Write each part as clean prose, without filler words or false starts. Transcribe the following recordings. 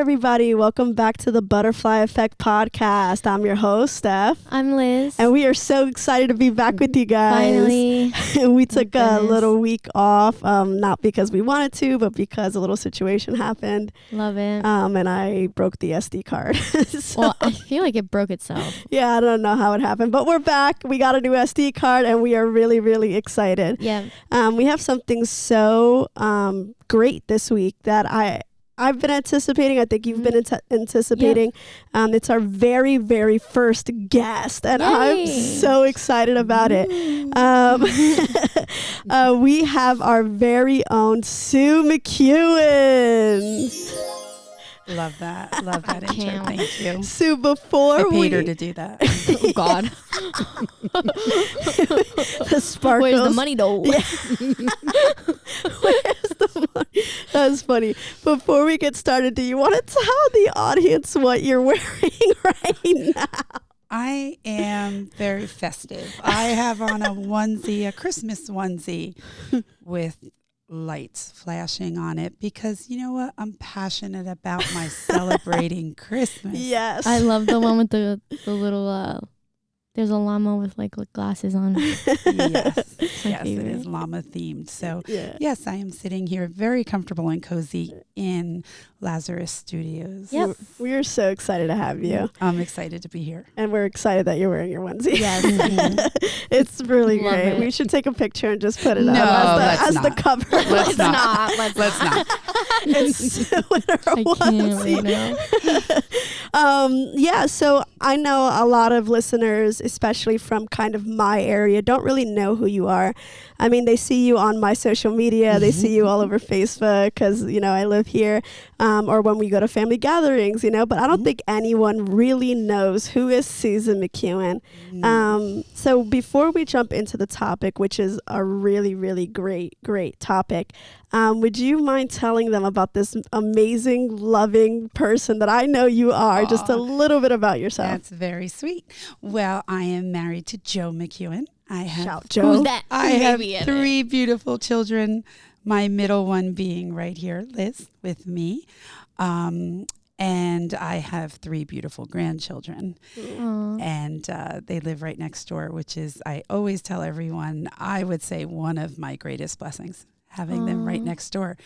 everybody. Welcome back to the Butterfly Effect podcast. I'm your host, Steph. I'm Liz. And we are so excited to be back with you guys. Finally. We took a little week off, not because we wanted to, but because a little situation happened. Love it. And I broke the SD card. So, well, I feel like it broke itself. yeah, I don't know how it happened, but we're back. We got a new SD card and we are really, really excited. Yeah. We have something so great this week that I've been anticipating. I think you've been anticipating. Yep. It's our very, very first guest, and I'm so excited about it. We have our very own Sue Mckeon. Love that. Love that intro. Thank you. Sue, before I paid her to do that. Oh, God. The sparkles. Where's the money, though? Yeah. Where's the money? That's funny. Before we get started, do you want to tell the audience what you're wearing right now? I am very festive. I have on a onesie, a Christmas onesie with lights flashing on it because you know what? I'm passionate about my celebrating Christmas. Yes. I love the one with the little, there's a llama with like glasses on. Yes. Yes, it is llama themed. So yes, I am sitting here very comfortable and cozy in Lazarus Studios. Yep. We're so excited to have you. I'm excited to be here. And we're excited that you're wearing your onesie. Yes. It's really Love great. it. We should take a picture and just put it No, up as let's the cover. Let's not. Let's not. It's in her I can't right now. Yeah, so I know a lot of listeners, especially from kind of my area, don't really know who you are. I mean, they see you on my social media. They see you all over Facebook because, you know, I live here, or when we go to family gatherings, you know, but I don't think anyone really knows who is Susan Mckeon. So before we jump into the topic, which is a really, really great topic, would you mind telling them about this amazing, loving person that I know you are, just a little bit about yourself? That's very sweet. Well, I am married to Joe Mckeon. I have Shout, Joe. Who's that? I have three beautiful children, my middle one being right here, Liz, with me. And I have three beautiful grandchildren. Aww. And they live right next door, which is, I always tell everyone, I would say one of my greatest blessings, having them right next door.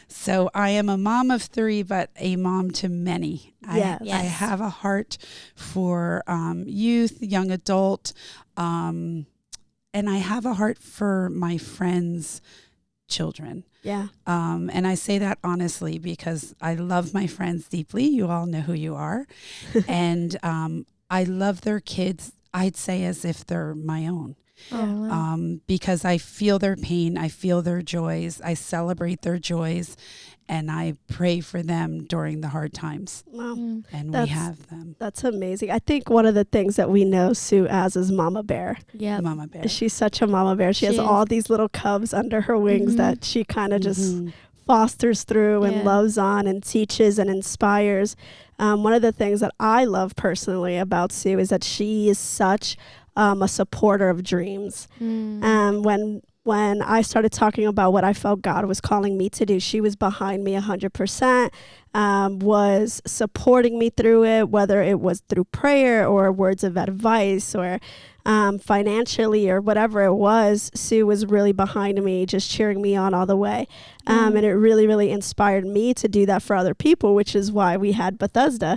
So I am a mom of three, but a mom to many. Yes. I have a heart for youth, young adult, and I have a heart for my friends' children. Yeah. And I say that honestly because I love my friends deeply. You all know who you are. And I love their kids, I'd say as if they're my own. Oh, wow. Because I feel their pain, I feel their joys, I celebrate their joys, and I pray for them during the hard times. Wow. And we have them. That's amazing. I think one of the things that we know Sue as is Mama Bear. Yeah. Mama Bear. She's such a Mama Bear. She has all these little cubs under her wings that she kind of just fosters through and loves on and teaches and inspires. One of the things that I love personally about Sue is that she is such a supporter of dreams. When I started talking about what I felt God was calling me to do, she was behind me 100%, was supporting me through it, whether it was through prayer or words of advice or financially or whatever it was. Sue was really behind me, just cheering me on all the way. And it really, really inspired me to do that for other people, which is why we had Bethesda.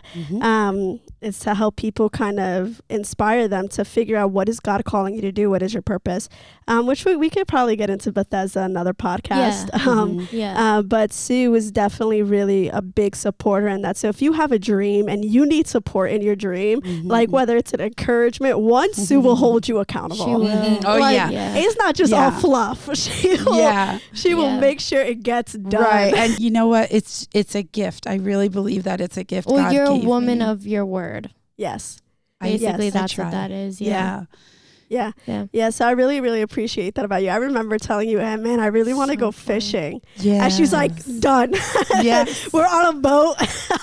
It's to help people kind of inspire them to figure out what is God calling you to do, what is your purpose, which we could probably get into Bethesda, another podcast. But Sue was definitely really a big supporter in that. So if you have a dream and you need support in your dream, like whether it's an encouragement, Sue will hold you accountable. She will. Oh, like, it's not just all fluff. She will make sure it gets done. Right. And you know what? It's a gift. I really believe that it's a gift. Well, God you're a gave woman me. of your word. Yes. Basically, that's try. what that is. Yeah. So I really, really appreciate that about you. I remember telling you, hey, man, I really want to go fishing. Yeah. And she's like, done. Yes. We're on a boat.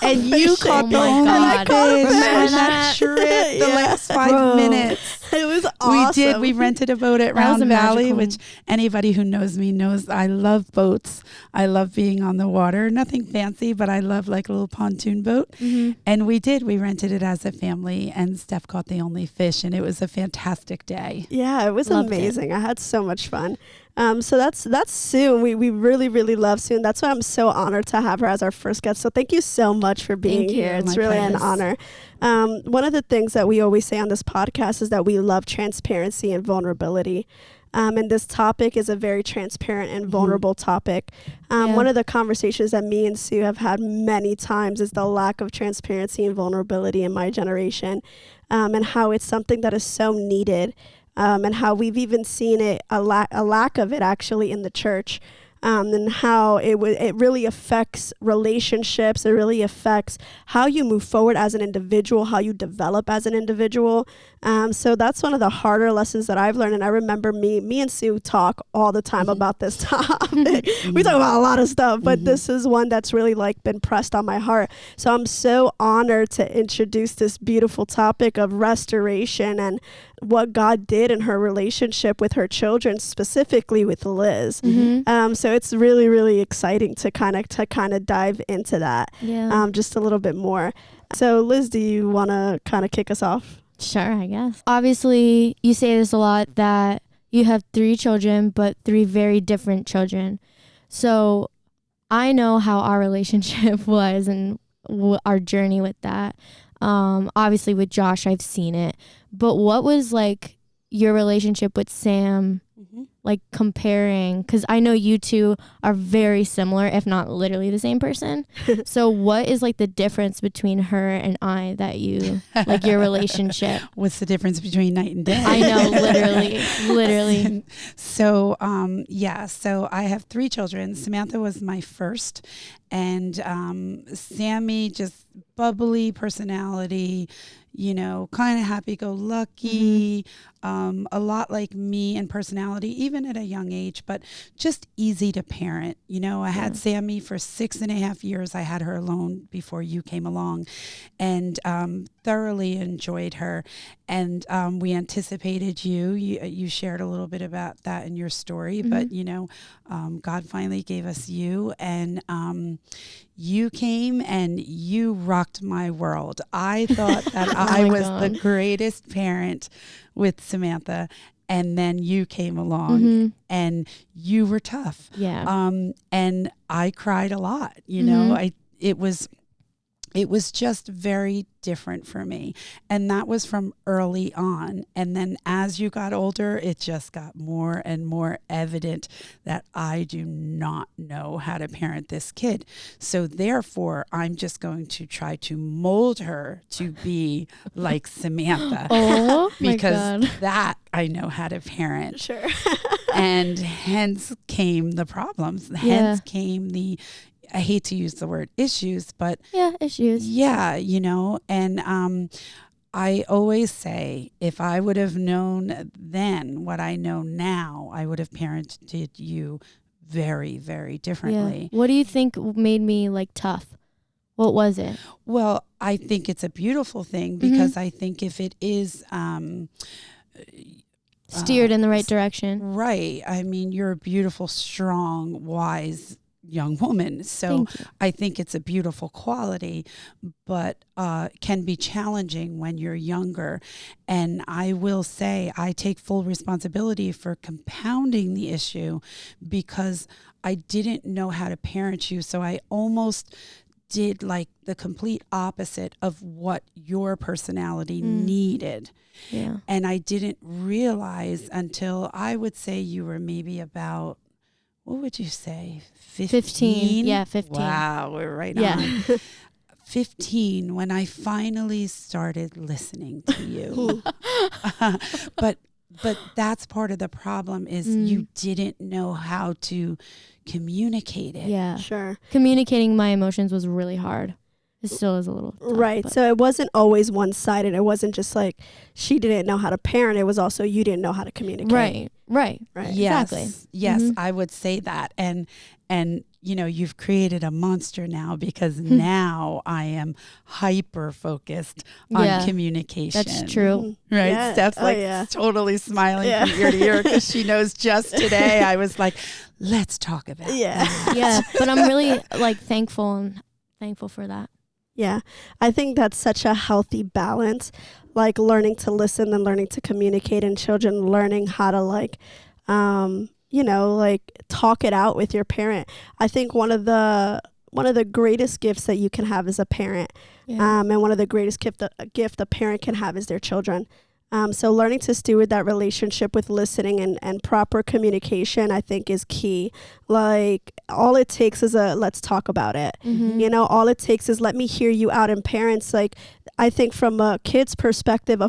And you caught the only God. fish on Remember that trip the last 5 minutes. It was awesome. We did. We rented a boat at Round Valley, which anybody who knows me knows I love boats. I love being on the water. Nothing fancy, but I love like a little pontoon boat. And we did. We rented it as a family, and Steph caught the only fish, and it was a fantastic day. Yeah, it was amazing. I had so much fun. So that's Sue. We really, really love Sue. And that's why I'm so honored to have her as our first guest. So thank you so much for being here. It's really an honor. One of the things that we always say on this podcast is that we love transparency and vulnerability. And this topic is a very transparent and vulnerable topic. One of the conversations that me and Sue have had many times is the lack of transparency and vulnerability in my generation, and how it's something that is so needed. And how we've even seen it, a lack of it actually in the church, and how it really affects relationships. It really affects how you move forward as an individual, how you develop as an individual. So that's one of the harder lessons that I've learned. And I remember me and Sue talk all the time about this topic. We talk about a lot of stuff, but this is one that's really like been pressed on my heart. So I'm so honored to introduce this beautiful topic of restoration and what God did in her relationship with her children, specifically with Liz. So it's really, really exciting to kind of dive into that just a little bit more. So Liz, do you want to kind of kick us off? Sure, I guess. Obviously, you say this a lot, that you have 3 children, but 3 very different children. So I know how our relationship was and our journey with that. Obviously with Josh, I've seen it. But what was like your relationship with Sam, like comparing? Because I know you two are very similar, if not literally the same person. So what is like the difference between her and I that you, like your relationship? What's the difference between night and day? I know, literally. So, so I have 3 children. Samantha was my first, and Sammy, just bubbly personality, kind of happy-go-lucky, a lot like me in personality, even at a young age, but just easy to parent. I had Sammy for 6.5 years. I had her alone before you came along, and thoroughly enjoyed her. And we anticipated you. You shared a little bit about that in your story, but God finally gave us you, and you came and you rocked my world. I thought that I was the greatest parent with Samantha, and then you came along and you were tough. And I cried a lot. It was just very different for me. And that was from early on. And then as you got older, it just got more and more evident that I do not know how to parent this kid. So therefore, I'm just going to try to mold her to be like Samantha. Because that I know how to parent. Sure. And hence came the problems. Hence came the, I hate to use the word issues, but issues. And I always say, if I would have known then what I know now, I would have parented you very, very differently. What do you think made me like tough? What was it? Well, I think it's a beautiful thing, because I think if it is steered in the right direction. Right. I mean, you're a beautiful, strong, wise young woman. So I think it's a beautiful quality, but can be challenging when you're younger. And I will say I take full responsibility for compounding the issue, because I didn't know how to parent you. So I almost did like the complete opposite of what your personality needed. And I didn't realize until, I would say you were maybe about, what would you say? 15? Yeah, 15. Wow, we're right on. 15, when I finally started listening to you. But that's part of the problem, is you didn't know how to communicate it. Yeah. Sure. Communicating my emotions was really hard. It still is a little tough, right. So it wasn't always one-sided. It wasn't just like she didn't know how to parent. It was also you didn't know how to communicate. Right. Yes. Exactly. Yes, I would say that. And you've created a monster now because now I am hyper focused on communication. That's true. Right? Yeah. Steph's totally smiling from ear to ear because she knows just today I was like, let's talk about that. Yeah, but I'm really like thankful for that. Yeah, I think that's such a healthy balance, like learning to listen and learning to communicate, and children learning how to like talk it out with your parent. I think one of the greatest gifts that you can have as a parent, and one of the greatest gift a parent can have is their children. So learning to steward that relationship with listening and proper communication, I think, is key. Like, all it takes is let's talk about it. Mm-hmm. All it takes is let me hear you out. And parents, like, I think from a kid's perspective,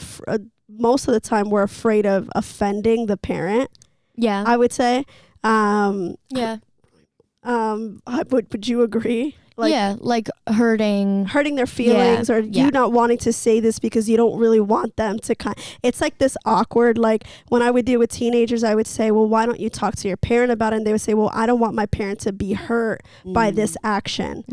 most of the time we're afraid of offending the parent. Yeah. I would say. Yeah. Would you agree? Like hurting their feelings, or you not wanting to say this because you don't really want them to it's like this awkward, like when I would deal with teenagers, I would say, well, why don't you talk to your parent about it? And they would say, well, I don't want my parent to be hurt by this action.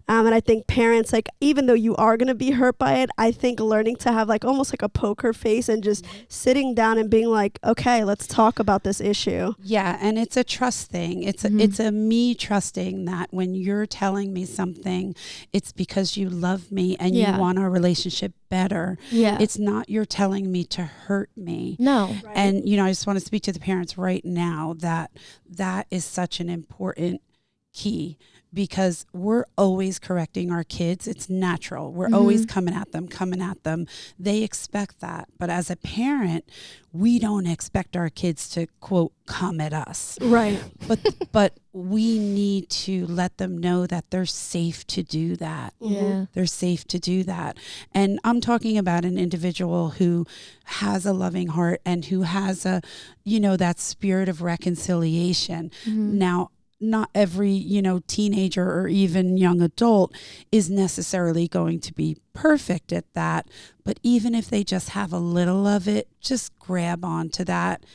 And I think parents, like, even though you are going to be hurt by it, I think learning to have like almost like a poker face and just sitting down and being like, okay, let's talk about this issue. Yeah. And it's a trust thing. It's a me trusting that when you're telling me something, it's because you love me and you want our relationship better. It's not you're telling me to hurt me. No. Right. And, I just want to speak to the parents right now that is such an important key, because we're always correcting our kids. It's natural. We're always coming at them. They expect that. But as a parent, we don't expect our kids to, quote, come at us. Right. But we need to let them know that they're safe to do that. Yeah. They're safe to do that. And I'm talking about an individual who has a loving heart and who has that spirit of reconciliation. Now, not every, teenager or even young adult is necessarily going to be perfect at that. But even if they just have a little of it, just grab onto that.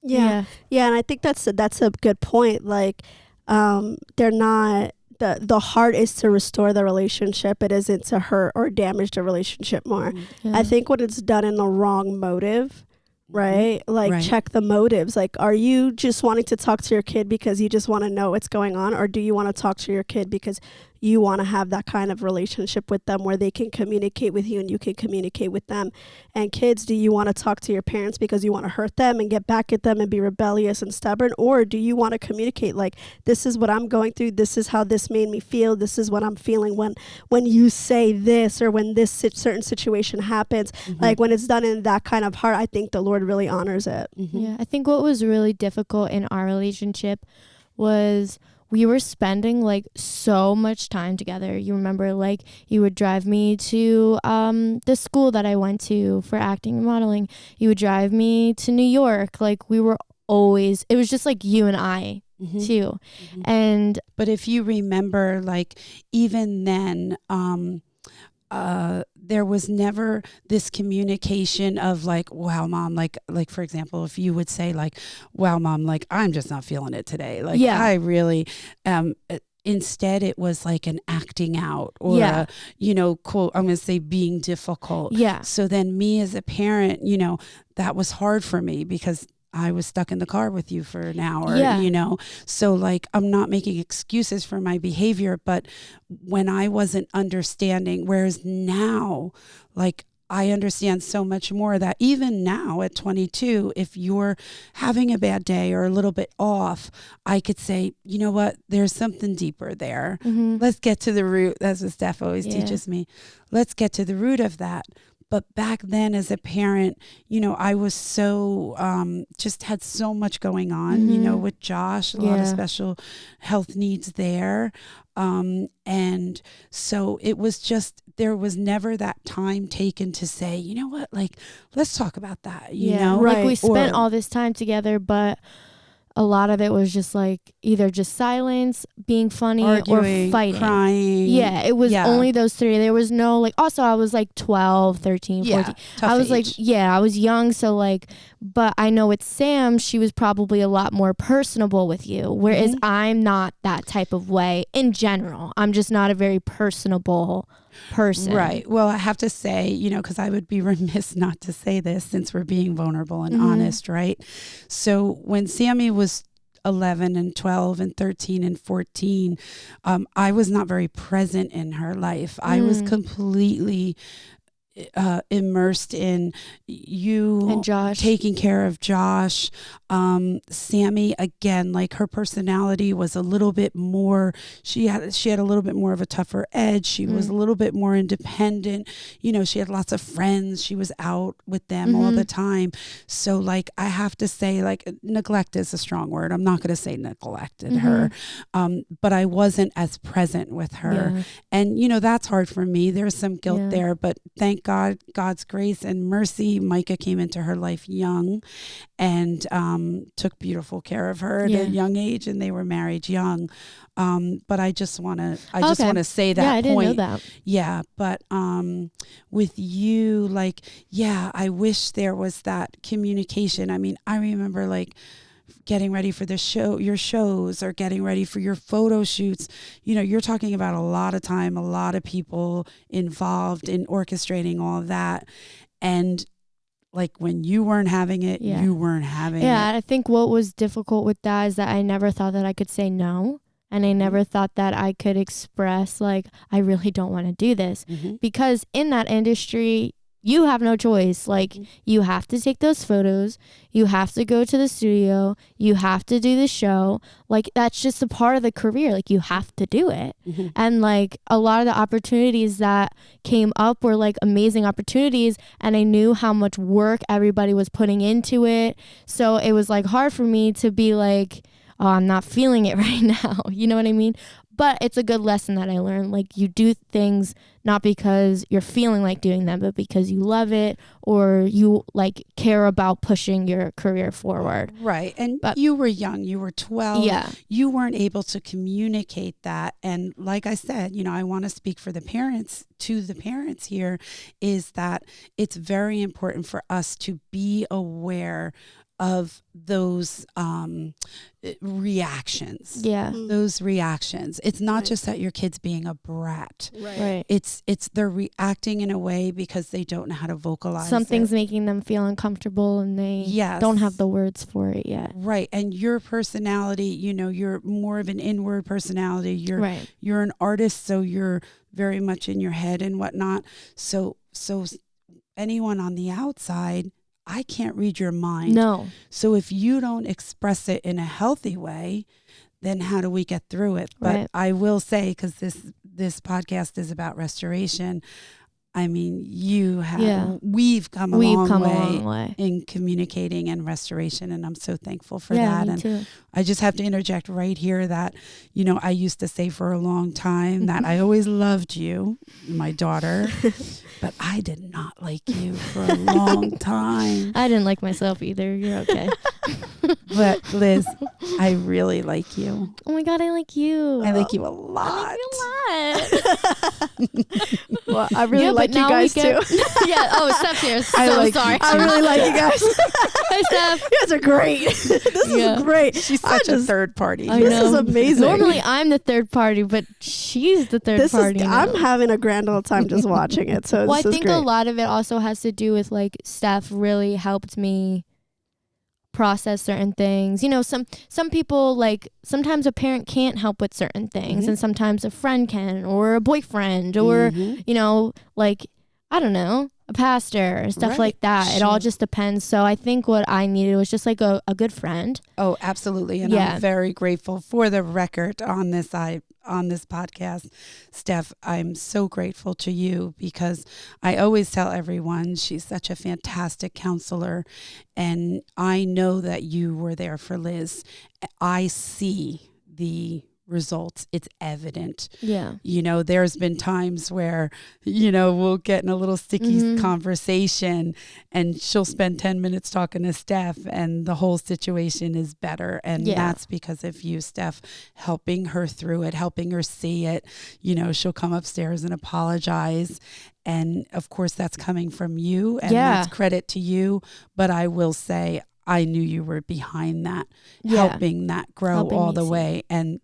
Yeah. And I think that's a good point. Like, they're not, the heart is to restore the relationship. It isn't to hurt or damage the relationship more. Yeah. I think when it's done in the wrong motive, right? Like, check the motives. Like, are you just wanting to talk to your kid because you just want to know what's going on? Or do you want to talk to your kid because you want to have that kind of relationship with them where they can communicate with you and you can communicate with them? And kids, do you want to talk to your parents because you want to hurt them and get back at them and be rebellious and stubborn? Or do you want to communicate, like, this is what I'm going through, this is how this made me feel, this is what I'm feeling when you say this, or when this certain situation happens? Like, when it's done in that kind of heart, I think the Lord really honors it. Yeah, I think what was really difficult in our relationship was we were spending like so much time together. You remember, like, you would drive me to the school that I went to for acting and modeling. You would drive me to New York. Like, we were always, it was just like you and I too. And but if you remember, like, even then, there was never this communication of like, wow, Mom, like for example, if you would say like, wow, Mom, like, I'm just not feeling it today. Like, I really, instead it was like an acting out, or a, quote, I'm going to say being difficult. So then me as a parent, that was hard for me because I was stuck in the car with you for an hour, So like, I'm not making excuses for my behavior, but when I wasn't understanding, whereas now, like, I understand so much more that even now at 22, if you're having a bad day or a little bit off, I could say, you know what, there's something deeper there. Let's get to the root. That's what Steph always teaches me. Let's get to the root of that. But back then as a parent, I was so, just had so much going on, with Josh, a lot of special health needs there. And so it was just, there was never that time taken to say, you know what, like, let's talk about that, you know? Like, we spent all this time together, but a lot of it was just like either just silence, being funny, Arguing, or fighting. Crying. Yeah, it was only those three. There was no like, also I was like 12, 13, 14. I was age. like, I was young. So like, but I know with Sam, she was probably a lot more personable with you. Whereas I'm not that type of way in general. I'm just not a very personable person. Right. Well, I have to say, you know, because I would be remiss not to say this since we're being vulnerable and honest, right? So when Sammy was 11 and 12 and 13 and 14, I was not very present in her life. I was completely immersed in you and Josh, taking care of Josh. Sammy, again, like her personality was a little bit more, she had a little bit more of a tougher edge. She was a little bit more independent. You know, she had lots of friends. She was out with them all the time. So like, I have to say, like, neglect is a strong word. I'm not going to say neglected her. But I wasn't as present with her. Yeah. And, you know, that's hard for me. There's some guilt there, but thank God, God's grace and mercy, Micah came into her life young and took beautiful care of her at a young age, and they were married young. But I just want to say that I didn't point. know that. Yeah, but with you, like, I wish there was that communication. I mean, I remember like getting ready for your shows or getting ready for your photo shoots. You know, you're talking about a lot of time, a lot of people involved in orchestrating all of that. And like when you weren't having it, you weren't having it. Yeah, I think what was difficult with that is that I never thought that I could say no. And I never thought that I could express like, I really don't want to do this. Because in that industry, you have no choice. Like, you have to take those photos. You have to go to the studio. You have to do the show. Like, that's just a part of the career. Like, you have to do it. And like, a lot of the opportunities that came up were like amazing opportunities. And I knew how much work everybody was putting into it. So it was like hard for me to be like, oh, I'm not feeling it right now. You know what I mean? But it's a good lesson that I learned. Like, you do things not because you're feeling like doing them, but because you love it or you like care about pushing your career forward. Right. And you were young. You were 12. Yeah. You weren't able to communicate that. And like I said, you know, I want to speak for the parents, to the parents here, is that it's very important for us to be aware of those reactions. Those reactions. It's not just that your kid's being a brat. Right. It's they're reacting in a way because they don't know how to vocalize. Something's making them feel uncomfortable and they don't have the words for it yet. Right. And your personality, you know, you're more of an inward personality. You're an artist, so you're very much in your head and whatnot. So anyone on the outside, I can't read your mind. No. So if you don't express it in a healthy way, then how do we get through it? But I will say, because this podcast is about restoration, I mean, we've come a long way in communicating and restoration, and I'm so thankful for that. Me and too. I just have to interject right here that, you know, I used to say for a long time that I always loved you, my daughter, but I did not like you for a long time. I didn't like myself either. You're okay. But Liz, I really like you. Oh my God, I like you. I like you a lot. I like you a lot. Well, I really like you guys too. Oh, Steph's here. Sorry. I really like you guys. Hi, Steph. You guys are great. This is great. She's such a third party. This is amazing. Normally, I'm the third party, but she's the third party. I'm having a grand old time just watching it. So well, this I think is great. a lot of it also has to do with like Steph really helped me process certain things. You know, some people, like, sometimes a parent can't help with certain things, and sometimes a friend can, or a boyfriend, or you know, like, I don't know, a pastor, stuff like that. It all just depends. So I think what I needed was just like a good friend. Oh, absolutely. And I'm very grateful. For the record on this podcast, Steph, I'm so grateful to you, because I always tell everyone she's such a fantastic counselor, and I know that you were there for Liz. I see the results. It's evident. Yeah. You know, there's been times where, you know, we'll get in a little sticky conversation and she'll spend 10 minutes talking to Steph and the whole situation is better. And that's because of you, Steph, helping her through it, helping her see it. You know, she'll come upstairs and apologize. And of course, that's coming from you and that's credit to you. But I will say, I knew you were behind that, helping that grow all the way. And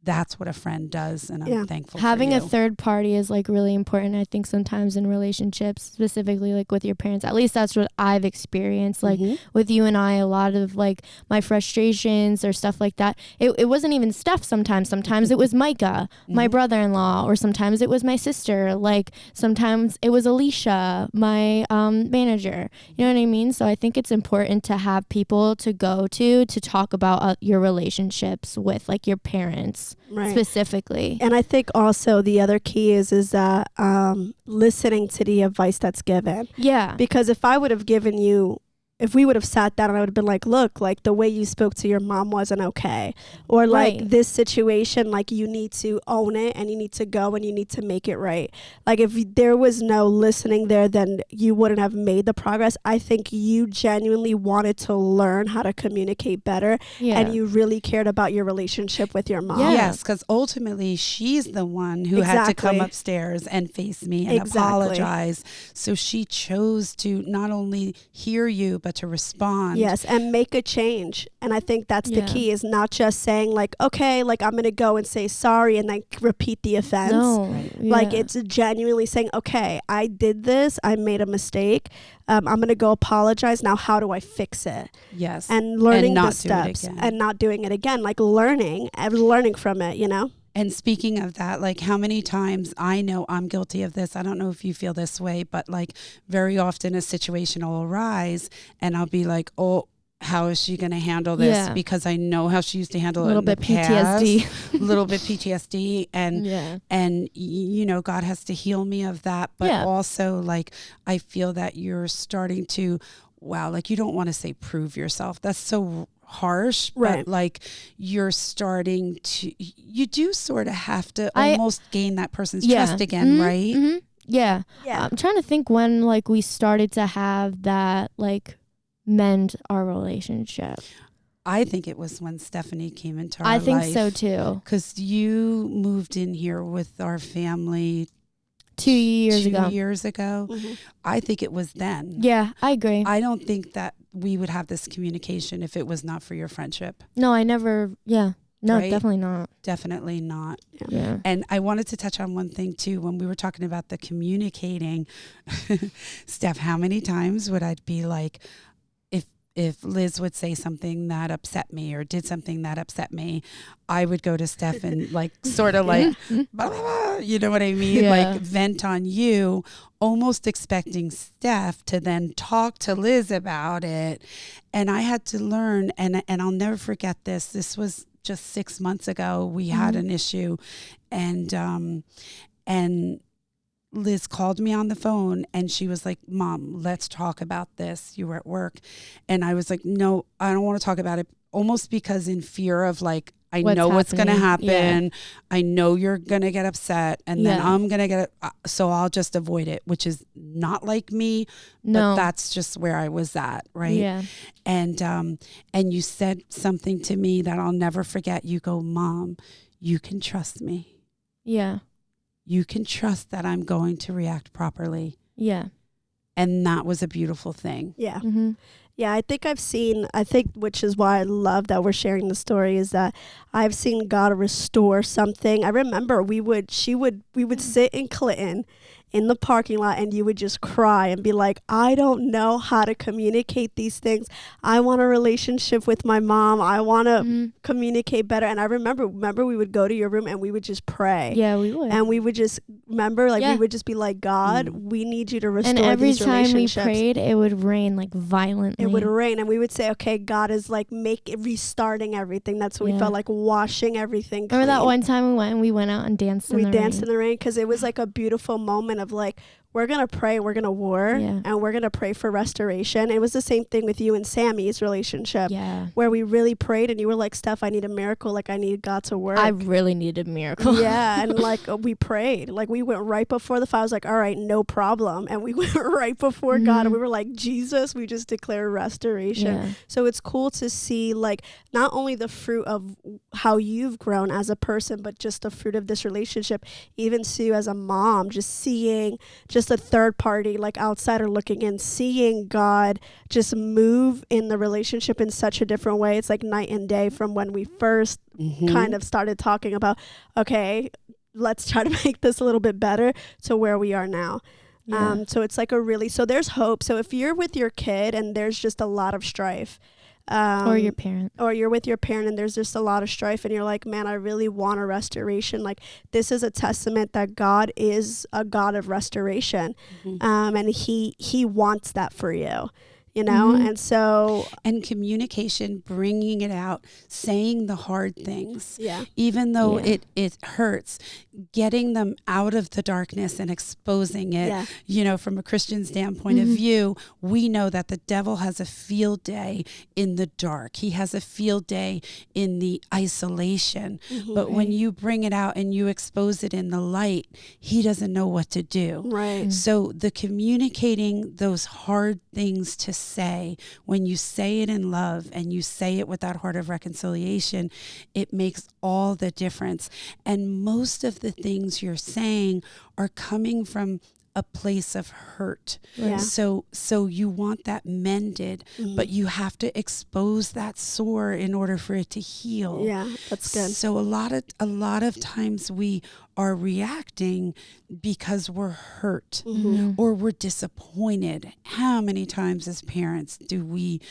that's what a friend does, and I'm thankful having for you. a third party is like really important. I think sometimes in relationships, specifically like with your parents, at least that's what I've experienced. Like with you and I, a lot of like my frustrations or stuff like that, it wasn't even Steph sometimes. Sometimes it was Micah, my brother-in-law, or sometimes it was my sister. Like sometimes it was Alicia, my manager. You know what I mean? So I think it's important to have people to go to talk about your relationships with like your parents. Right. Specifically. And I think also the other key is that listening to the advice that's given. Yeah. Because if I would have given you, if we would have sat down and I would have been like, look, like the way you spoke to your mom wasn't okay. Or like this situation, like you need to own it and you need to go and you need to make it right. Like if there was no listening there, then you wouldn't have made the progress. I think you genuinely wanted to learn how to communicate better and you really cared about your relationship with your mom. Yes, because ultimately she's the one who had to come upstairs and face me and apologize. So she chose to not only hear you, but to respond. Yes, and make a change. And I think that's the key, is not just saying like, okay, like I'm going to go and say sorry and then repeat the offense. No. Like it's genuinely saying, okay, I did this. I made a mistake. I'm going to go apologize. Now, how do I fix it? Yes. And learning the steps and not doing it again, like learning from it, you know? And speaking of that, like how many times, I know I'm guilty of this. I don't know if you feel this way, but like very often a situation will arise and I'll be like, oh, how is she going to handle this? Yeah. Because I know how she used to handle it in the past. A little bit PTSD. And you know, God has to heal me of that. But also like, I feel that you're starting to, wow, like you don't want to say prove yourself. That's so harsh, but like you're starting to, you do sort of have to almost gain that person's trust again, right? Yeah. I'm trying to think when like we started to have that like mend our relationship. I think it was when Stephanie came into our life. I think so too. Because you moved in here with our family 2 years ago. I think it was then. Yeah, I agree. I don't think that we would have this communication if it was not for your friendship. No, I never. Yeah. No, definitely not. Definitely not. Yeah. And I wanted to touch on one thing too. When we were talking about the communicating, Steph, how many times would I be like, if Liz would say something that upset me or did something that upset me, I would go to Steph and like sort of like, blah, blah, blah, you know what I mean? Yeah. Like vent on you, almost expecting Steph to then talk to Liz about it. And I had to learn, and I'll never forget this. This was just 6 months ago. We had an issue, and Liz called me on the phone and she was like, Mom, let's talk about this. You were at work. And I was like, no, I don't want to talk about it. Almost because in fear of like, I know what's going to happen. Yeah. I know you're going to get upset and then I'm going to get it. So I'll just avoid it, which is not like me. No. But that's just where I was at. Right. Yeah. And you said something to me that I'll never forget. You go, Mom, you can trust me. Yeah. You can trust that I'm going to react properly. Yeah. And that was a beautiful thing. Yeah. Mm-hmm. Yeah, I think which is why I love that we're sharing the story, is that I've seen God restore something. I remember we would sit in Clinton in the parking lot and you would just cry and be like, I don't know how to communicate these things. I want a relationship with my mom. I want to communicate better. And I remember we would go to your room and we would just pray. Yeah, we would. And we would just we would just be like, God, we need you to restore these relationships. And every time we prayed, it would rain like violently. It would rain and we would say, okay, God is like restarting everything. That's what we felt like, washing everything clean. Remember that one time we went out and danced in the rain? We danced in the rain because it was like a beautiful moment of like, we're going to pray, we're going to war, and we're going to pray for restoration. It was the same thing with you and Sammy's relationship, where we really prayed, and you were like, Steph, I need a miracle. Like, I need God to work. I really needed a miracle. Yeah, and like we prayed. Like, we went right before the fire. I was like, all right, no problem. And we went right before God, and we were like, Jesus, we just declare restoration. Yeah. So it's cool to see, like, not only the fruit of how you've grown as a person, but just the fruit of this relationship. Even Sue as a mom, just seeing just a third party, like outsider looking in, seeing God just move in the relationship in such a different way. It's like night and day from when we first kind of started talking about, okay, let's try to make this a little bit better, to where we are now. Yeah. So it's like so there's hope. So if you're with your kid and there's just a lot of strife, or your parent, or you're with your parent and there's just a lot of strife, and you're like, man, I really want a restoration. Like, this is a testament that God is a God of restoration. And he wants that for you. You know, and so... And communication, bringing it out, saying the hard things, even though it hurts, getting them out of the darkness and exposing it. You know, from a Christian standpoint of view, we know that the devil has a field day in the dark. He has a field day in the isolation. But when you bring it out and you expose it in the light, he doesn't know what to do. Right. So the communicating those hard things to say, when you say it in love and you say it with that heart of reconciliation, it makes all the difference. And most of the things you're saying are coming from a place of hurt. So you want that mended, but you have to expose that sore in order for it to heal. Yeah, that's good. So a lot of times we are reacting because we're hurt or we're disappointed. How many times as parents do we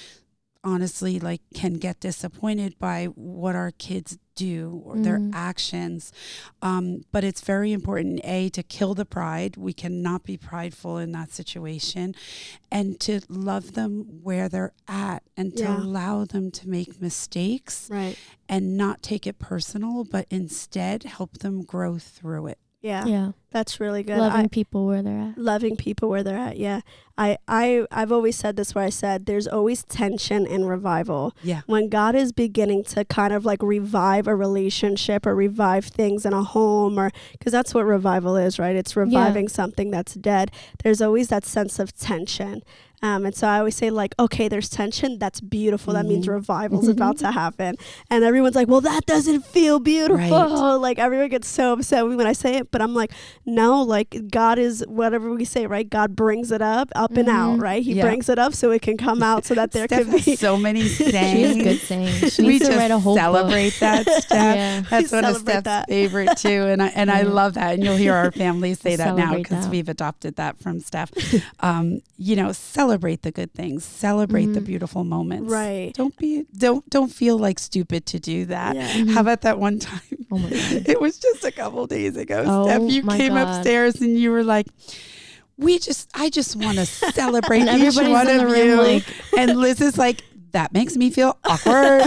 honestly can get disappointed by what our kids do or their actions? But it's very important, to kill the pride. We cannot be prideful in that situation, and to love them where they're at, and to allow them to make mistakes, and not take it personal, but instead help them grow through it. Yeah. That's really good. Loving people where they're at. Loving people where they're at. Yeah. I've always said this, where I said there's always tension in revival. Yeah. When God is beginning to kind of like revive a relationship or revive things in a home, or because that's what revival is, right? It's reviving something that's dead. There's always that sense of tension. And so I always say, like, okay, there's tension. That's beautiful. That means revival's about to happen. And everyone's like, well, that doesn't feel beautiful. Right. Like, everyone gets so upset when I say it. But I'm like, no, like, God is whatever we say, right? God brings it up and out, right? He brings it up so it can come out, so that there Steph can be so many sayings. She has good sayings. She needs to write a whole celebrate book. That, Steph. That's one of Steph's favorite too. And I love that. And you'll hear our family say that now, because we've adopted that from Steph. Celebrate the good things. Celebrate the beautiful moments. Right. Don't feel like stupid to do that. Yeah. How about that one time? Oh my God. It was just a couple days ago. Steph, you came upstairs and you were like, I just want to celebrate each one of you. And Liz is like, that makes me feel awkward.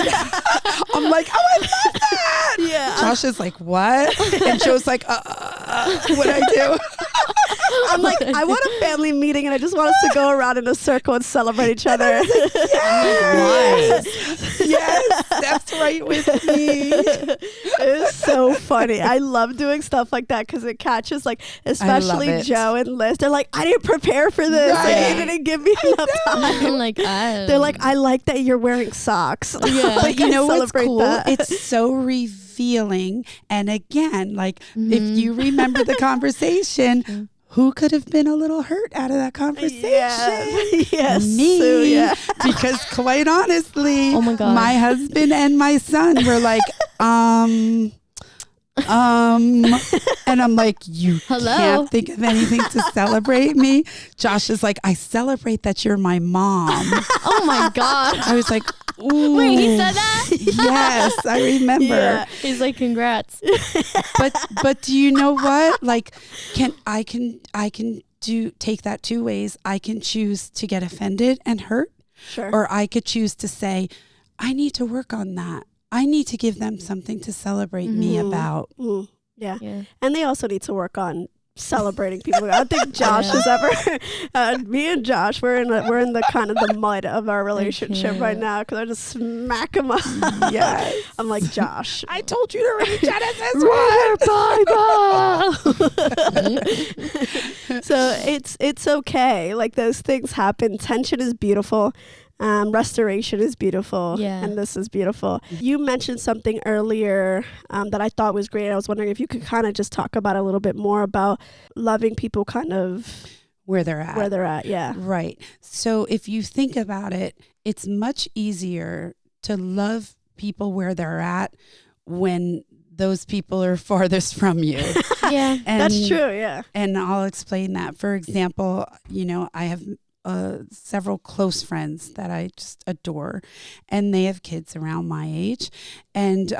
I'm like, oh, I love that. Yeah. Josh is like, what? And Joe's like, what'd I do? I'm like, I want a family meeting, and I just want us to go around in a circle and celebrate each other. Yes, that's right with me. It's so funny. I love doing stuff like that, because it catches, like, especially Joe and Liz. They're like, I didn't prepare for this. Right. Like, you didn't give me enough time. I'm like, they're like, I like that you're wearing socks. Yeah. But you know what's cool? It's so revealing. And again, like, if you remember the conversation, who could have been a little hurt out of that conversation? Yes. Me. So, because quite honestly, oh my God, my husband and my son were like, and I'm like, you can't think of anything to celebrate me. Josh is like, I celebrate that you're my mom. Oh my God. I was like, ooh. Wait, he said that? Yes, I remember. Yeah. He's like, congrats. But do you know what? Like, I can take that two ways. I can choose to get offended and hurt. Sure. Or I could choose to say, I need to work on that. I need to give them something to celebrate me about. Yeah. And they also need to work on celebrating people. I don't think Josh has ever. Me and Josh, we're in the kind of the mud of our relationship right now because I just smack him up. Yes. I'm like, Josh, I told you to read Genesis Bible. So it's okay. Like those things happen. Tension is beautiful. Restoration is beautiful. Yeah. And this is beautiful. You mentioned something earlier that I thought was great. I was wondering if you could kind of just talk about a little bit more about loving people kind of where they're at. Yeah. Right. So if you think about it, it's much easier to love people where they're at when those people are farthest from you. Yeah. And that's true. Yeah. And I'll explain that. For example, I have several close friends that I just adore, and they have kids around my age. And,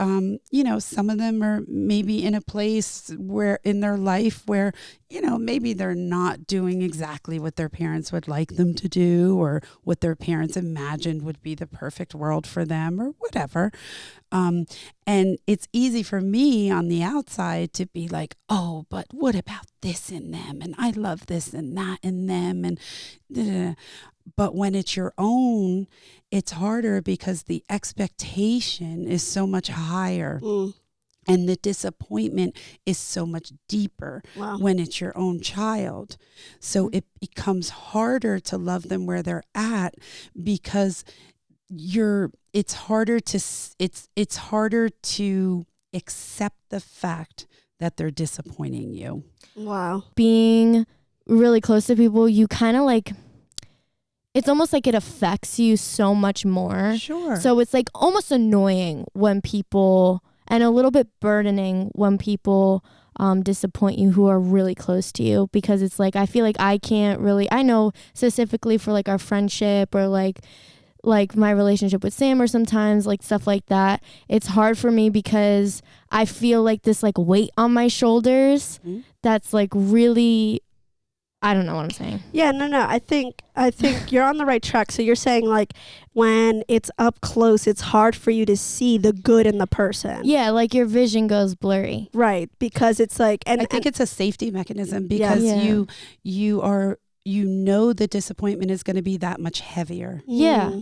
some of them are maybe in a place where in their life where, maybe they're not doing exactly what their parents would like them to do or what their parents imagined would be the perfect world for them or whatever. And it's easy for me on the outside to be like, oh, but what about this in them? And I love this and that in them. And but when it's your own, it's harder because the expectation is so much higher. And the disappointment is so much deeper when it's your own child. So it becomes harder to love them where they're at because it's harder to accept the fact that they're disappointing you. Wow. Being really close to people, you kind of like, it's almost like it affects you so much more. Sure. So it's like almost annoying when people, and a little bit burdening when people disappoint you who are really close to you, because it's like, I feel like I know specifically for like our friendship or like my relationship with Sam or sometimes like stuff like that, it's hard for me because I feel like this like weight on my shoulders that's like really, I don't know what I'm saying. Yeah, no. I think you're on the right track. So you're saying like when it's up close, it's hard for you to see the good in the person. Yeah, like your vision goes blurry. Right, because it's like, and I think it's a safety mechanism because you know the disappointment is going to be that much heavier. Yeah.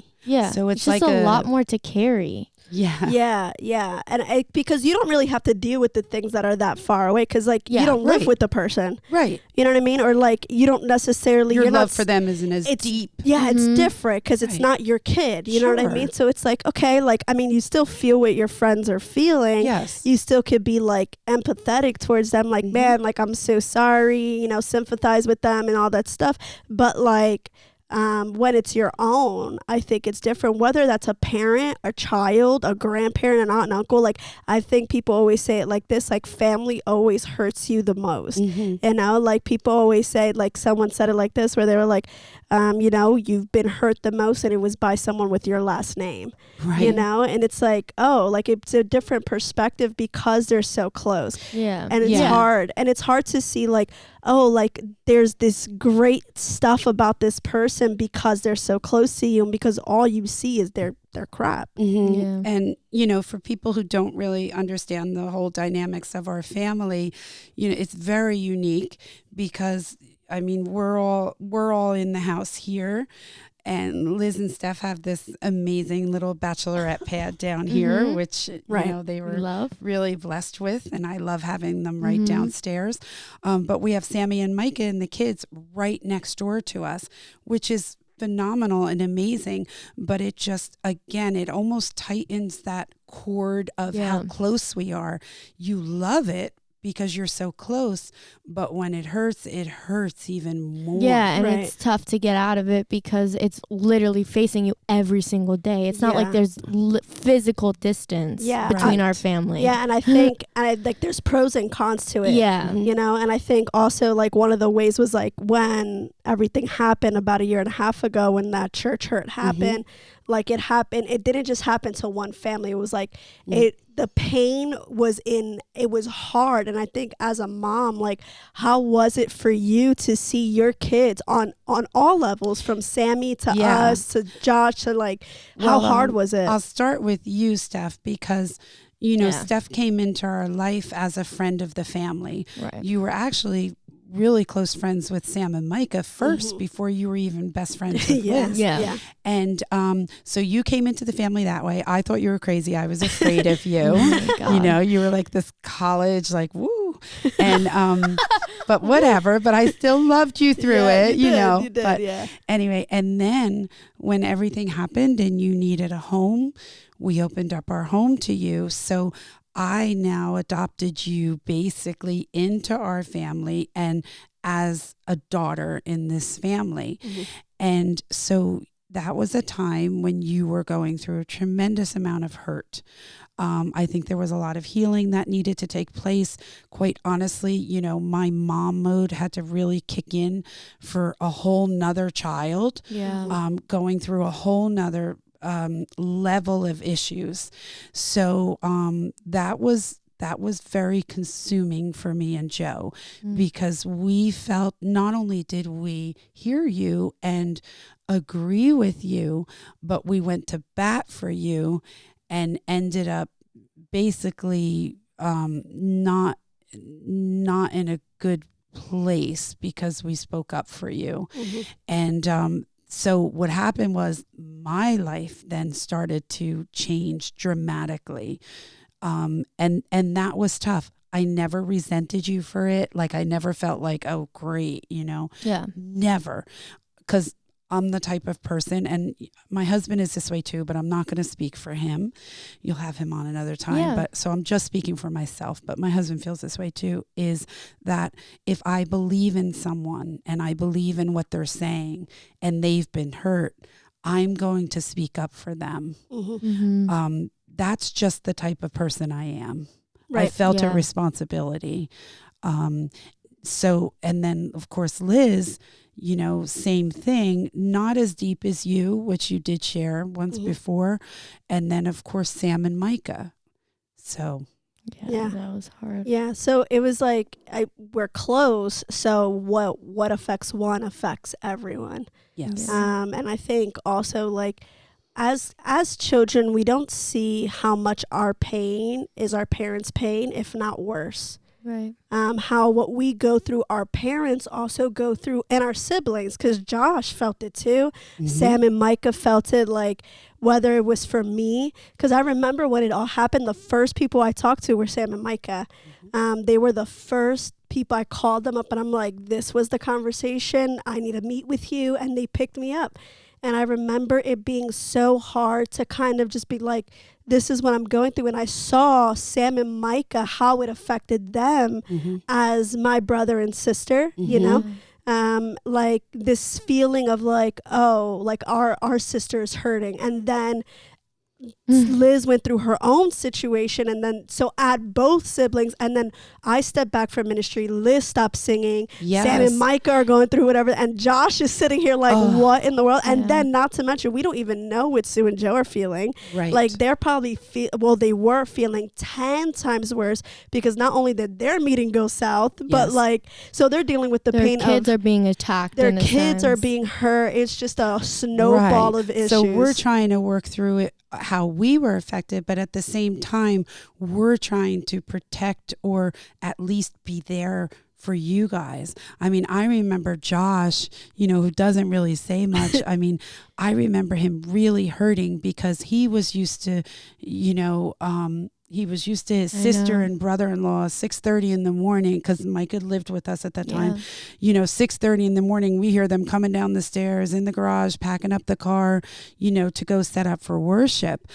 So it's just like a lot more to carry. Yeah. And because you don't really have to deal with the things that are that far away because like you don't live with the person. Right. You know what I mean? Or like you don't necessarily. Your love for them isn't as deep. Yeah, it's different because it's not your kid. You know what I mean? So it's like, okay, like, I mean, you still feel what your friends are feeling. Yes. You still could be like empathetic towards them. Like, man, like, I'm so sorry, sympathize with them and all that stuff. But like, when it's your own, I think it's different, whether that's a parent, a child, a grandparent, an aunt and uncle. Like, I think people always say it like this, like family always hurts you the most. Like people always say, like someone said it like this, where they were like, you've been hurt the most and it was by someone with your last name, and it's like, oh, like it's a different perspective because they're so close. Yeah. And it's hard. And it's hard to see like, oh, like there's this great stuff about this person because they're so close to you and because all you see is their crap. And, for people who don't really understand the whole dynamics of our family, it's very unique because, I mean, we're all in the house here. And Liz and Steph have this amazing little bachelorette pad down here, which they were really blessed with. And I love having them right downstairs. But we have Sammy and Micah and the kids right next door to us, which is phenomenal and amazing. But it just, again, it almost tightens that cord of how close we are. You love it because you're so close, but when it hurts even more. Yeah, and it's tough to get out of it because it's literally facing you every single day. It's not like there's physical distance between our family. Yeah, and I think like there's pros and cons to it. Yeah. And I think also like one of the ways was like when everything happened about 1.5 years ago when that church hurt happened, like it didn't just happen to one family. It was like the pain was it was hard. And I think as a mom, like, how was it for you to see your kids on all levels, from Sammy to us to Josh to like, how hard was it? I'll start with you, Steph, because Steph came into our life as a friend of the family. Right. You were actually really close friends with Sam and Micah first before you were even best friends with Liz. Yeah. And so you came into the family that way. I thought you were crazy. I was afraid of you. Oh my God. You know, you were like this college, like, woo. And but whatever. But I still loved you through it, you know. You did, but yeah. anyway, and then when everything happened and you needed a home, we opened up our home to you. So I now adopted you basically into our family and as a daughter in this family. And so that was a time when you were going through a tremendous amount of hurt. I think there was a lot of healing that needed to take place. Quite honestly, you know, my mom mode had to really kick in for a whole nother child, going through a whole nother level of issues. So that was very consuming for me and Joe, because we felt not only did we hear you and agree with you, but we went to bat for you and ended up basically not in a good place because we spoke up for you. And so what happened was my life then started to change dramatically. And that was tough. I never resented you for it. Like I never felt like, oh, great, you know, never. Because I'm the type of person, and my husband is this way too, but I'm not going to speak for him. You'll have him on another time. But so I'm just speaking for myself, but my husband feels this way too, is that if I believe in someone and I believe in what they're saying and they've been hurt, I'm going to speak up for them. That's just the type of person I am. I felt a responsibility. So, and then of course, Liz, you know, same thing, not as deep as you, which you did share once before. And then of course, Sam and Micah. So. Yeah, that was hard. Yeah, so it was like we're close. So what affects one affects everyone. Yes. And I think also like as children, we don't see how much our pain is our parents' pain, if not worse. Right. How what we go through, our parents also go through, and our siblings, because Josh felt it too. Sam and Micah felt it, like whether it was for me, because I remember when it all happened, the first people I talked to were Sam and Micah. They were the first people. I called them up and I'm like, this was the conversation. I need to meet with you. And they picked me up. And I remember it being so hard to kind of just be like, this is what I'm going through. And I saw Sam and Micah, how it affected them as my brother and sister, you know, like this feeling of like, oh, like our sister is hurting. And then Liz went through her own situation, and then so add both siblings, and then I stepped back from ministry. Liz stopped singing. Sam and Micah are going through whatever, and Josh is sitting here like, what in the world? And then, not to mention, we don't even know what Sue and Joe are feeling. Right. Like they're probably they were feeling 10 times worse, because not only did their meeting go south, but like, so they're dealing with the pain of their kids are being attacked. Their kids are being hurt. It's just a snowball of issues. So we're trying to work through it, how we were affected, but at the same time, we're trying to protect or at least be there for you guys. I mean, I remember Josh, you know, who doesn't really say much. I mean, I remember him really hurting because he was used to, you know, he was used to his sister and brother-in-law 6:30 in the morning, because Micah lived with us at that time. You know, 6:30 in the morning, we hear them coming down the stairs in the garage, packing up the car, you know, to go set up for worship.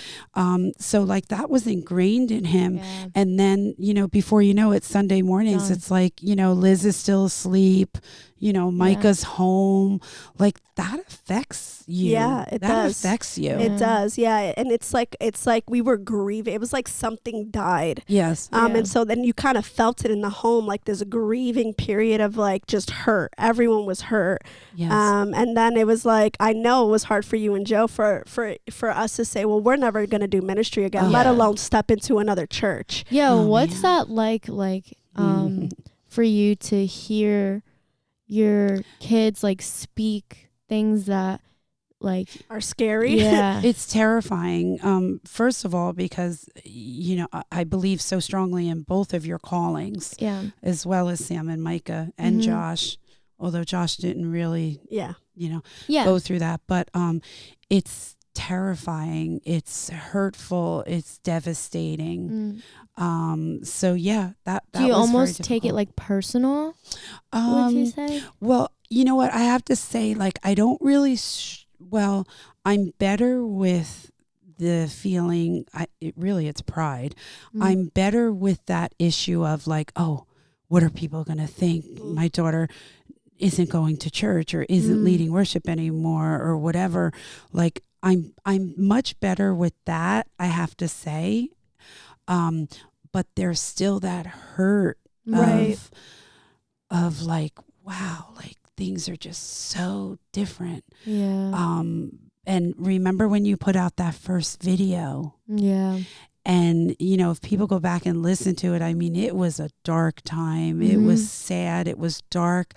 So like that was ingrained in him. And then, you know, before you know it, Sunday mornings, it's like, you know, Liz is still asleep, you know, Micah's home. Like that affects you. Yeah, it does. That affects you. It does, yeah. And it's like we were grieving. It was like something died. Yes. And so then you kind of felt it in the home, like this grieving period of like just hurt. Everyone was hurt. Yes. And then it was like, I know it was hard for you and Joe for us to say, well, we're never going to do ministry again, let alone step into another church. Yeah. What's that like for you to hear your kids like speak things that like are scary. Yeah. It's terrifying. First of all, because, you know, I believe so strongly in both of your callings, Yeah. as well as Sam and Micah and Mhm. Josh, although Josh didn't really, Yeah. you know, Yeah. go through that. But it's terrifying. It's hurtful. It's devastating. So yeah, that Do you was almost very take it difficult. like personal? Would you say? Well, you know what? I have to say, like, I don't really, I'm better with the feeling, it's pride. I'm better with that issue of like, oh, what are people going to think? My daughter isn't going to church or isn't leading worship anymore or whatever. Like, I'm much better with that, I have to say. But there's still that hurt Right. of like, wow, like things are just so different. Yeah. And remember when you put out that first video? Yeah. And, you know, if people go back and listen to it, I mean, it was a dark time. It was sad. It was dark.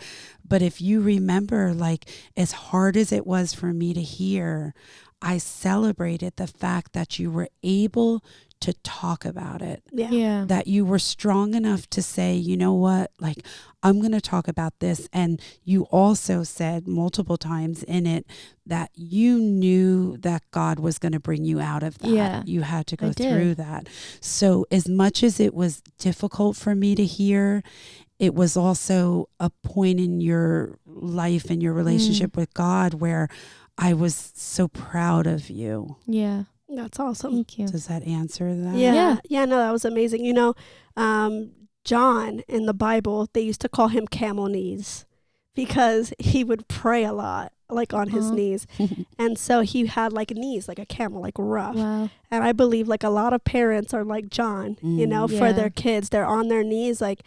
But if you remember, like, as hard as it was for me to hear, I celebrated the fact that you were able to talk about it. Yeah. Yeah. That you were strong enough to say, you know what, like, I'm going to talk about this. And you also said multiple times in it that you knew that God was going to bring you out of that. Yeah, you had to go I did. through that. So as much as it was difficult for me to hear, it was also a point in your life and your relationship with God where I was so proud of you. Yeah. That's awesome. Thank you. Does that answer that? Yeah. Yeah, no, that was amazing. You know, John in the Bible, they used to call him camel knees because he would pray a lot, like on his knees. And so he had like knees, like a camel, like rough. Wow. And I believe like a lot of parents are like John, you know, for Yeah. their kids. They're on their knees, like,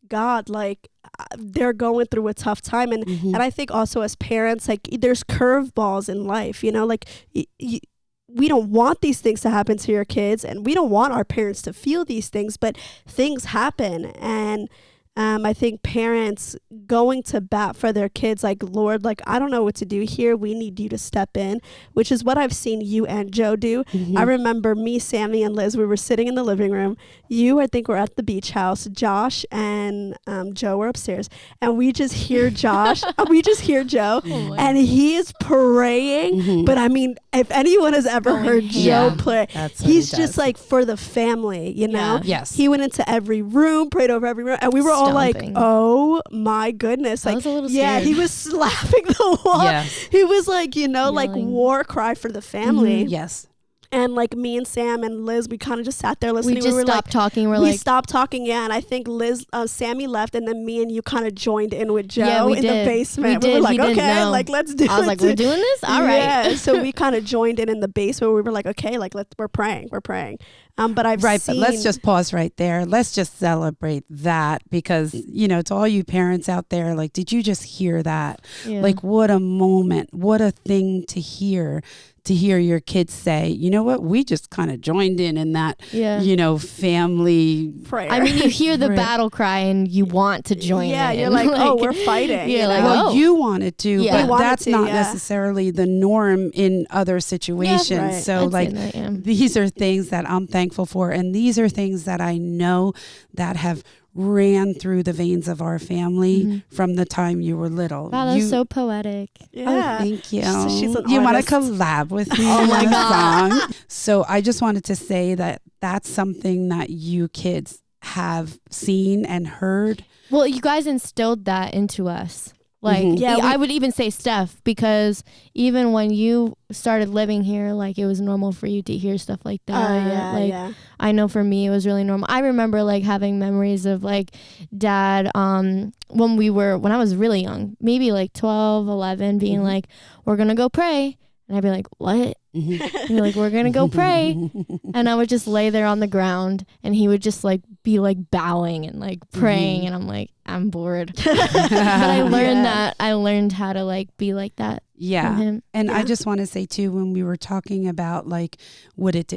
God, like they're going through a tough time. And I think also as parents, like there's curveballs in life, you know, like we don't want these things to happen to your kids, and we don't want our parents to feel these things, but things happen. And I think parents going to bat for their kids, like, Lord, like, I don't know what to do here. We need you to step in, which is what I've seen you and Joe do. I remember me, Sammy, and Liz, we were sitting in the living room. You, I think, were at the beach house. Josh and Joe were upstairs. And we just hear Josh, we just hear Joe, and he is praying. But I mean, if anyone has ever heard Joe pray, he's just like for the family, you know? Yeah. Yes. He went into every room, prayed over every room, and we were all like, Stomping. oh my goodness. I Like, was a little yeah, scared. he was slapping the wall. Yes. He was like, you know, like Yelling. war cry for the family. Yes. And like me and Sam and Liz, we kind of just sat there listening. We just were stopped like, talking. We're we like, stopped talking, yeah. And I think Sammy left, and then me and you kind of joined in with Joe Yeah, we in did. the basement. We We were did. like, He didn't okay, know. like let's do it. I was like, we're doing this? All right. Yeah. So we kind of joined in the basement. We were like, okay, like we're praying. But I've Right, seen, but let's just pause right there. Let's just celebrate that because, you know, to all you parents out there, like, did you just hear that? Yeah. Like, what a moment, what a thing to hear your kids say, you know what, we just kind of joined in that, Yeah. you know, family prayer. I mean, you hear the Right. battle cry and you want to join yeah, in. you're like, oh, we're fighting. You're you like, know? well, oh. you wanted to, Yeah. but We wanted that's to, not yeah. necessarily the norm in other situations. right. So I'd like say that, yeah. these are things that I'm thankful for. And these are things that I know that have ran through the veins of our family from the time you were little. Wow, that's You- so poetic. Yeah. Oh, thank you. She's an You want to artist. collab with me Oh my on a God. song? So I just wanted to say that that's something that you kids have seen and heard. Well, you guys instilled that into us. Like, Yeah, I would even say Steph, because even when you started living here, like, it was normal for you to hear stuff like that. yeah, like, yeah. I know for me, it was really normal. I remember like having memories of like Dad, when I was really young, maybe like 12, 11, being like, we're going to go pray. And I'd be like, what? And you're like, we're going to go pray. And I would just lay there on the ground, and he would just like be like bowing and like praying. And I'm like, I'm bored. But I learned that. I learned how to like be like that from Yeah. him. And Yeah. I just want to say too, when we were talking about like what did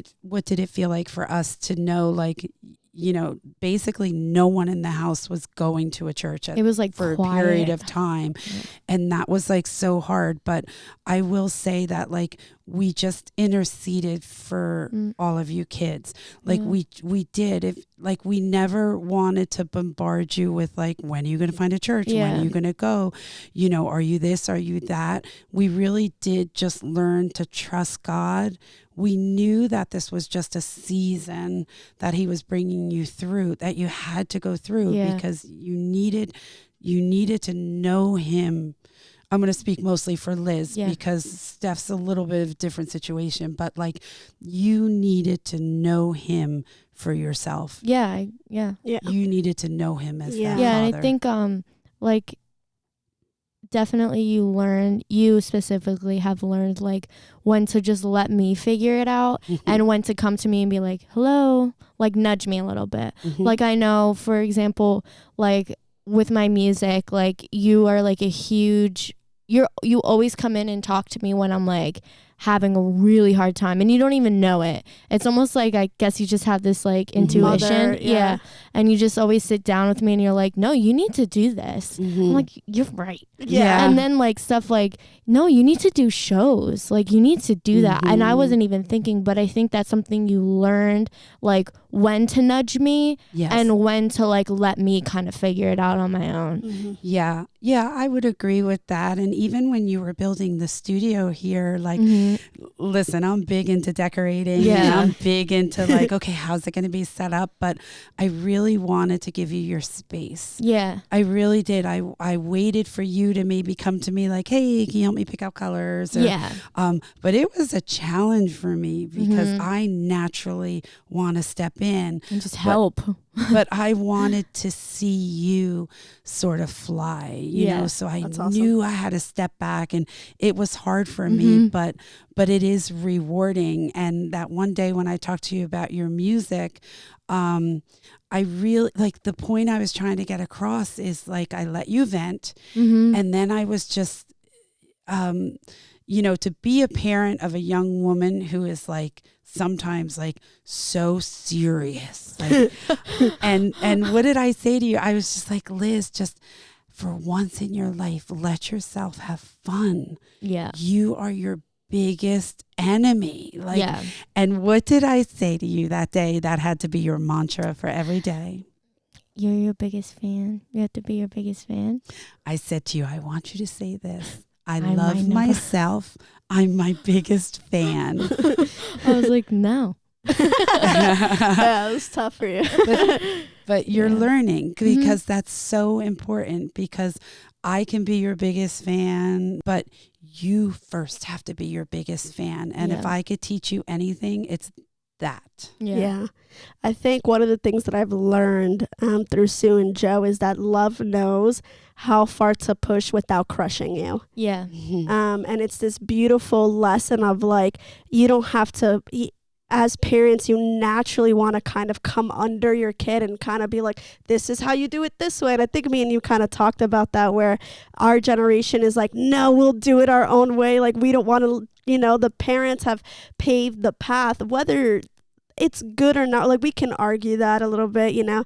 it feel like for us to know, like, basically no one in the house was going to a church it was like for quiet. a period of time. Yeah. And that was like so hard. But I will say that like we just interceded for all of you kids. Like we did. If like we never wanted to bombard you with like, when are you going to find a church? When are you going to go? Are you this? Are you that? We really did just learn to trust God. We knew that this was just a season that he was bringing you through, that you had to go through because you needed to know him. I'm going to speak mostly for Liz because Steph's a little bit of a different situation, but like you needed to know him for yourself. Yeah. You needed to know him as that Yeah, father. and I think like definitely you specifically have learned like when to just let me figure it out and when to come to me and be like, hello, like nudge me a little bit. Like I know, for example, like with my music, like you are like you always come in and talk to me when I'm like having a really hard time and you don't even know it. It's almost like I guess you just have this like intuition. Mother, and you just always sit down with me and you're like, no, you need to do this. I'm like, you're right. And then like stuff like, no, you need to do shows, like you need to do that. And I wasn't even thinking, but I think that's something you learned, like when to nudge me and when to like let me kind of figure it out on my own. Yeah, I would agree with that. And even when you were building the studio here, like listen, I'm big into decorating and I'm big into like, okay, how's it going to be set up? But I really wanted to give you your space. Yeah. I really did. I waited for you to maybe come to me like, hey, can you help me pick out colors? Or, but it was a challenge for me because I naturally want to step in and just help. But I wanted to see you sort of fly, you know, so I knew I had to step back, and it was hard for me, but it is rewarding. And that one day when I talked to you about your music, I really like the point I was trying to get across is like, I let you vent. And then I was just, you know, to be a parent of a young woman who is like, sometimes like so serious, like, and what did I say to you? I was just like, Liz, just for once in your life, let yourself have fun. Yeah. You are your biggest enemy. Like, and what did I say to you that day? That had to be your mantra for every day. You're your biggest fan. You have to be your biggest fan. I said to you, I want you to say this. I love myself. I'm my biggest fan. I was like, no. Yeah, it was tough for you. But you're learning, because that's so important, because I can be your biggest fan, but you first have to be your biggest fan. And if I could teach you anything, it's that. Yeah. I think one of the things that I've learned through Sue and Joe is that love knows how far to push without crushing you. Yeah. And it's this beautiful lesson of like, you don't have to, as parents, you naturally want to kind of come under your kid and kind of be like, this is how you do it this way. And I think me and you kind of talked about that, where our generation is like, no, we'll do it our own way. Like, we don't want to, you know, the parents have paved the path, whether it's good or not. Like, we can argue that a little bit, you know,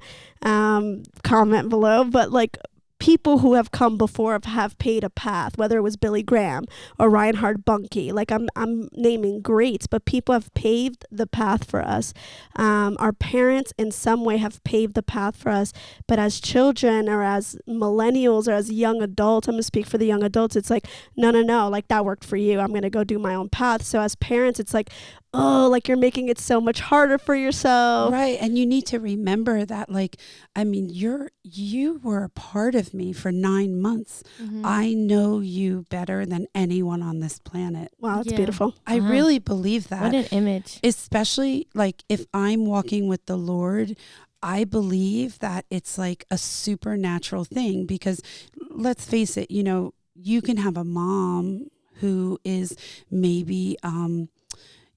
comment below, but like, people who have come before have paved a path, whether it was Billy Graham or Reinhard Bonnke. Like, I'm naming greats, but people have paved the path for us. Our parents in some way have paved the path for us, but as children or as millennials or as young adults, I'm going to speak for the young adults, it's like, no, like, that worked for you. I'm going to go do my own path. So as parents, it's like, oh, like, you're making it so much harder for yourself. Right. And you need to remember that, like, I mean, you were a part of me for 9 months. I know you better than anyone on this planet. Wow, that's beautiful. I really believe that. What an image. Especially like if I'm walking with the Lord, I believe that it's like a supernatural thing, because let's face it, you know, you can have a mom who is maybe,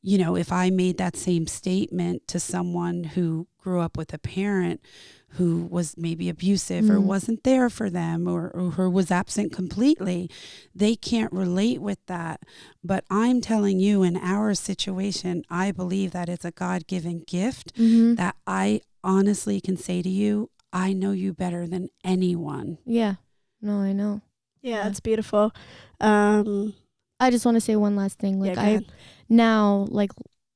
you know, if I made that same statement to someone who grew up with a parent who was maybe abusive or wasn't there for them, or who was absent completely, they can't relate with that. But I'm telling you, in our situation, I believe that it's a God-given gift that I honestly can say to you, I know you better than anyone. Yeah. No, I know. Yeah, it's beautiful. I just want to say one last thing. Like, go I ahead. now, like,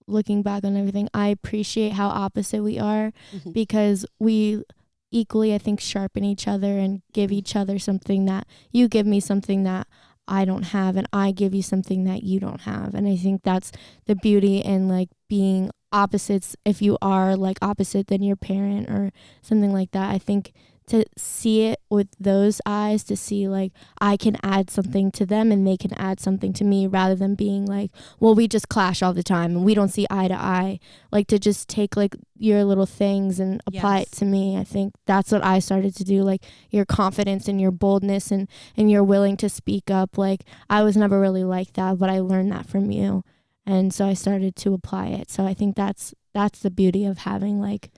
looking back on everything, I appreciate how opposite we are because we equally, I think, sharpen each other and give each other something that you give me something that I don't have, and I give you something that you don't have. And I think that's the beauty in like being opposites. If you are like opposite than your parent or something like that, I think to see it with those eyes, to see like I can add something to them and they can add something to me, rather than being like, well, we just clash all the time and we don't see eye to eye. Like, to just take like your little things and apply it to me. I think that's what I started to do. Like, your confidence and your boldness and you're willing to speak up. Like, I was never really like that, but I learned that from you. And so I started to apply it. So I think that's the beauty of having like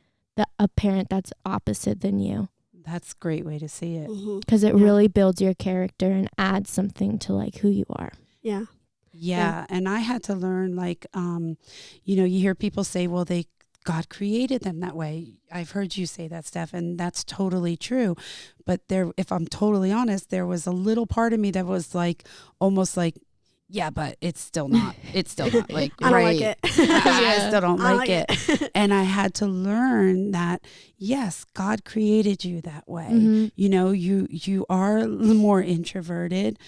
a parent that's opposite than you. That's a great way to see it. Because it really builds your character and adds something to like who you are. Yeah. And I had to learn, like, you hear people say, well, God created them that way. I've heard you say that, Steph, and that's totally true. But if I'm totally honest, there was a little part of me that was like, almost like, yeah, but it's still not like, I don't like it. I still don't like it. And I had to learn that, yes, God created you that way. You are more introverted.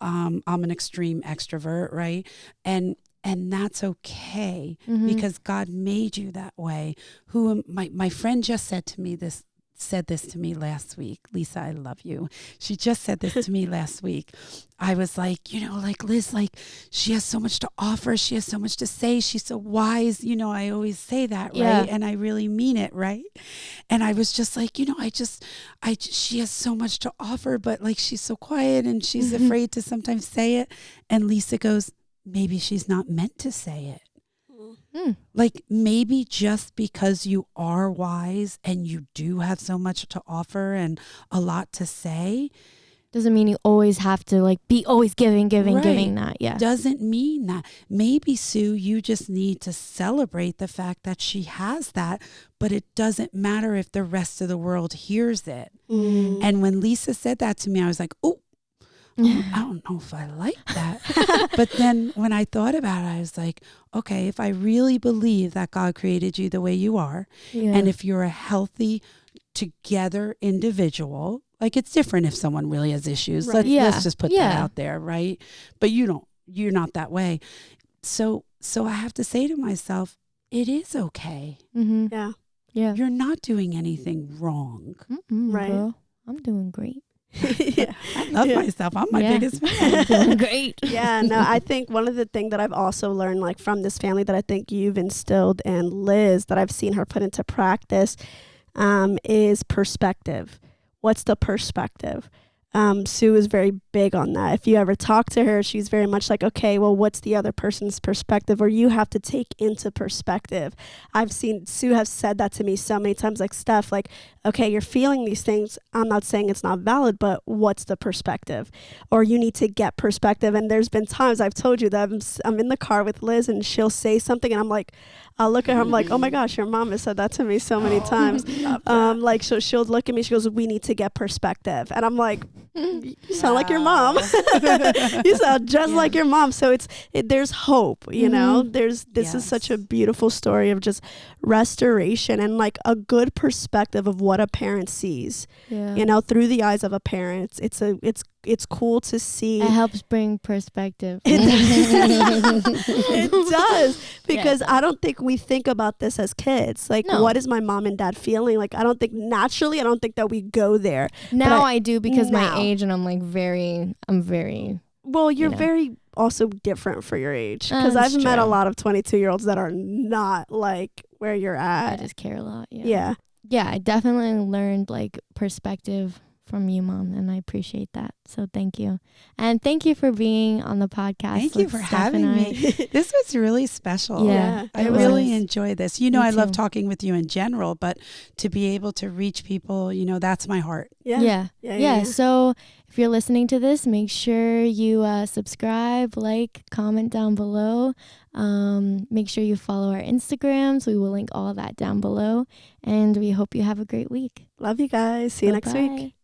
I'm an extreme extrovert, right? And that's okay because God made you that way. My friend just said this to me last week. Lisa, I love you. She just said this to me last week. I was like, like Liz, like she has so much to offer. She has so much to say. She's so wise. I always say that, right? And I really mean it, right? And I was just like, she has so much to offer, but like she's so quiet and she's afraid to sometimes say it. And Lisa goes, maybe she's not meant to say it. Like, maybe just because you are wise and you do have so much to offer and a lot to say, doesn't mean you always have to like be always giving that. Yeah. Doesn't mean that. Maybe, Sue, you just need to celebrate the fact that she has that, but it doesn't matter if the rest of the world hears it. And when Lisa said that to me, I was like, oh, I don't know if I like that. But then when I thought about it, I was like, okay, if I really believe that God created you the way you are, and if you're a healthy, together individual, like it's different if someone really has issues. Right. Let's just put that out there, right? But you're not that way. So I have to say to myself, it is okay. Yeah. You're not doing anything wrong. Right. Girl, I'm doing great. I love myself. I'm my biggest fan. Doing great. Yeah, no, I think one of the things that I've also learned like from this family that I think you've instilled in Liz that I've seen her put into practice is perspective. What's the perspective? Sue is very big on that. If you ever talk to her, she's very much like, okay, well, what's the other person's perspective? Or you have to take into perspective. I've seen Sue have said that to me so many times, like, Steph, like, okay, you're feeling these things. I'm not saying it's not valid, but what's the perspective? Or you need to get perspective. And there's been times I've told you that I'm in the car with Liz and she'll say something and I'm like, I'll look at her, I'm like, oh my gosh, your mom has said that to me so many times. Like, so she'll look at me, she goes, we need to get perspective. And I'm like, you sound like your mom. You sound just like your mom. So there's hope, this is such a beautiful story of just restoration and like a good perspective of what a parent sees, through the eyes of a parent. It's cool to see. It helps bring perspective. It does, because I don't think we think about this as kids. Like, what is my mom and dad feeling? Like, I don't think that we go there. Now I do because my age, and I'm like I'm very. Well, you're very also different for your age, because I've met a lot of 22-year-olds that are not like where you're at. I just care a lot. Yeah. Yeah, I definitely learned like perspective from you, Mom, and I appreciate that. So thank you. And thank you for being on the podcast. Thank you for having me. This was really special. Yeah, I really enjoy this. I love talking with you in general, but to be able to reach people, that's my heart. Yeah. So if you're listening to this, make sure you subscribe, like, comment down below. Make sure you follow our Instagrams. We will link all of that down below. And we hope you have a great week. Love you guys. See you next week. Bye-bye.